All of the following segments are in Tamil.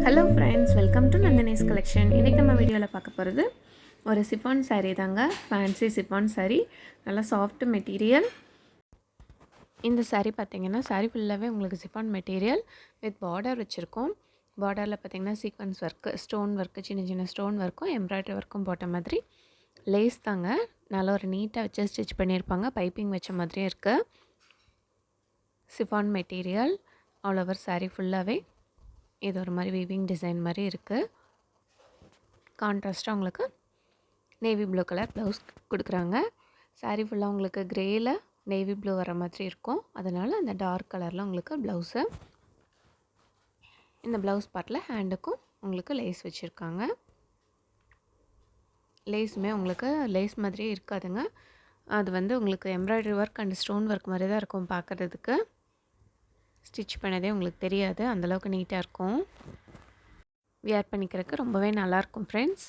Hello friends, welcome to Nandini's collection. இன்றைக்கி நம்ம வீடியோவில் பார்க்க போகிறது ஒரு சிஃபான் சாரீ தாங்க. ஃபேன்சி சிஃபான் சாரீ, நல்லா சாஃப்ட் மெட்டீரியல். இந்த சாரீ பார்த்திங்கன்னா சாரீ ஃபுல்லாகவே உங்களுக்கு சிஃபான் மெட்டீரியல் வித் பார்டர் வச்சுருக்கோம். பார்டரில் பார்த்திங்கன்னா சீக்வன்ஸ் ஒர்க்கு, ஸ்டோன் ஒர்க்கு, சின்ன சின்ன ஸ்டோன் ஒர்க்கும் எம்ப்ராய்டரி ஒர்க்கும் போட்ட மாதிரி லேஸ் தாங்க. நல்லா ஒரு நீட்டாக வச்சு ஸ்டிச் பண்ணியிருப்பாங்க. பைப்பிங் வச்ச மாதிரியே இருக்குது. Chiffon material all over sari ஃபுல்லாகவே இது ஒரு மாதிரி வீவிங் டிசைன் மாதிரி இருக்குது. கான்ட்ராஸ்ட்டாக உங்களுக்கு நேவி ப்ளூ கலர் ப்ளவுஸ் கொடுக்குறாங்க. சாரீ ஃபுல்லாக உங்களுக்கு க்ரேயில் நேவி ப்ளூ வர மாதிரி இருக்கும். அதனால் அந்த டார்க் கலரில் உங்களுக்கு ப்ளவுஸு. இந்த ப்ளவுஸ் பார்ட்டில் ஹேண்டுக்கும் உங்களுக்கு லேஸ் வச்சுருக்காங்க. லேஸுமே உங்களுக்கு லேஸ் மாதிரியே இருக்காதுங்க. அது வந்து உங்களுக்கு embroidery work and stone work மாதிரி தான் இருக்கும் பார்க்குறதுக்கு. ஸ்டிச் பண்ணதே உங்களுக்கு தெரியாது, அந்தளவுக்கு நீட்டாக இருக்கும். வியர் பண்ணிக்கிறதுக்கு ரொம்பவே நல்லாயிருக்கும் ஃப்ரெண்ட்ஸ்.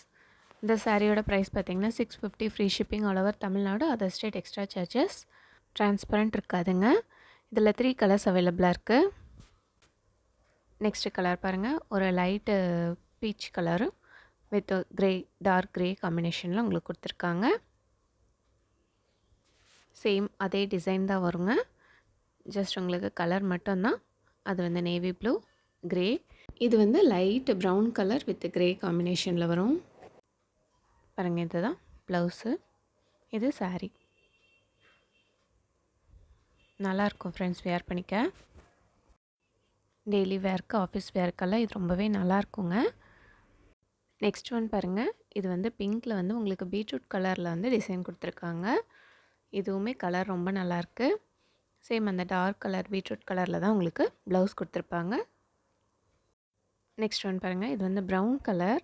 இந்த சாரியோட ப்ரைஸ் பார்த்திங்கன்னா 650, free shipping all over Tamil Nadu, other state extra charges. Transparent இருக்காதுங்க. இதில் 3 கலர்ஸ் அவைலபிளாக இருக்குது. நெக்ஸ்ட்டு கலர் பாருங்கள், ஒரு light peach colour with grey, dark grey காம்பினேஷனில் உங்களுக்கு கொடுத்துருக்காங்க. சேம் அதே டிசைன் தான் வருங்க. ஜஸ்ட் உங்களுக்கு கலர் மட்டும்தான். அது வந்து நேவி ப்ளூ, க்ரே. இது வந்து light brown colour with grey காம்பினேஷனில் வரும் பாருங்கள். இது தான் ப்ளவுஸு, இது சாரீ. நல்லாயிருக்கும் ஃப்ரெண்ட்ஸ், வேர் பண்ணிக்க. டெய்லி வேர்க்கு, ஆஃபீஸ் வேர்க்கெல்லாம் இது ரொம்பவே நல்லாயிருக்குங்க. நெக்ஸ்ட் ஒன் பாருங்கள், இது வந்து பிங்க்கில் வந்து உங்களுக்கு பீட்ரூட் கலரில் வந்து டிசைன் கொடுத்துருக்காங்க. இதுவுமே கலர் ரொம்ப நல்லாயிருக்கு. சேம் அந்த டார்க் கலர் பீட்ரூட் கலரில் தான் உங்களுக்கு ப்ளவுஸ் கொடுத்துருப்பாங்க. நெக்ஸ்ட் ஒன் பாருங்கள், இது வந்து ப்ரௌன் கலர்.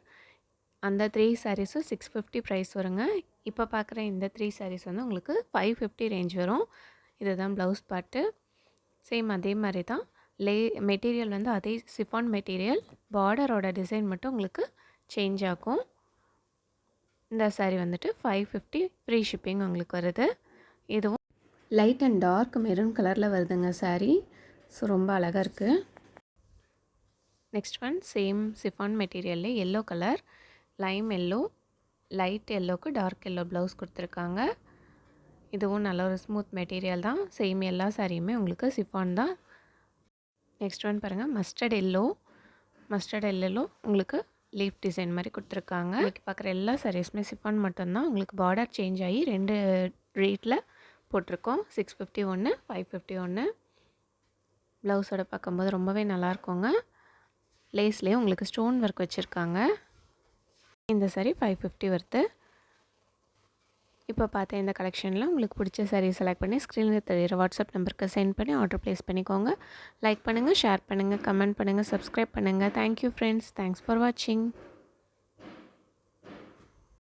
அந்த 3 சாரீஸும் 650 ப்ரைஸ் வருங்க. இப்போ பார்க்குற இந்த 3 சாரீஸ் வந்து உங்களுக்கு 550 ரேஞ்ச் வரும். இதுதான் ப்ளவுஸ் பார்ட்டு. சேம் அதே மாதிரி தான். மெட்டீரியல் வந்து அதே சிஃபான் மெட்டீரியல். பார்டரோட டிசைன் மட்டும் உங்களுக்கு சேஞ்ச் ஆகும். இந்த சாரீ வந்துட்டு 550, ஃப்ரீ ஷிப்பிங் உங்களுக்கு வருது. இதுவும் லைட் அண்ட் டார்க் மெரூன் கலரில் வருதுங்க சாரீ. ஸோ ரொம்ப அழகாக இருக்குது. நெக்ஸ்ட் ஒன் சேம் சிஃபான் மெட்டீரியல்லே yellow colour, lime yellow, light எல்லோக்கு டார்க் எல்லோ ப்ளவுஸ் கொடுத்துருக்காங்க. இதுவும் நல்ல ஒரு ஸ்மூத் மெட்டீரியல் தான். சேம் எல்லா சாரியுமே உங்களுக்கு சிஃபான் தான். நெக்ஸ்ட் ஒன் பாருங்கள், மஸ்டர்ட் எல்லோ. மஸ்டர்ட் எல்லோ உங்களுக்கு லீஃப் டிசைன் மாதிரி கொடுத்துருக்காங்க. இன்றைக்கி பார்க்குற எல்லா சாரீஸுமே சிஃபான் மட்டும்தான். உங்களுக்கு பார்டர் சேஞ்ச் ஆகி 2 ரேட்டில் போட்டிருக்கோம். 650 ஒன்று, 550 ஒன்று. ப்ளவுஸோட பார்க்கும்போது ரொம்பவே நல்லாயிருக்குங்க. லேஸ்லேயே உங்களுக்கு ஸ்டோன் ஒர்க் வச்சுருக்காங்க. இந்த சாரீ 550 வருது. இப்போ பார்த்த இந்த கலெக்ஷனில் உங்களுக்கு பிடிச்ச சாரீ செலக்ட் பண்ணி ஸ்க்ரீனில் தெரிகிற வாட்ஸ்அப் நம்பருக்கு சென்ட் பண்ணி ஆர்டர் ப்ளேஸ் பண்ணிக்கோங்க. லைக் பண்ணுங்கள், ஷேர் பண்ணுங்கள், கமெண்ட் பண்ணுங்கள், சப்ஸ்கிரைப் பண்ணுங்கள். Thank you friends. தேங்க்ஸ் ஃபார் வாட்சிங்.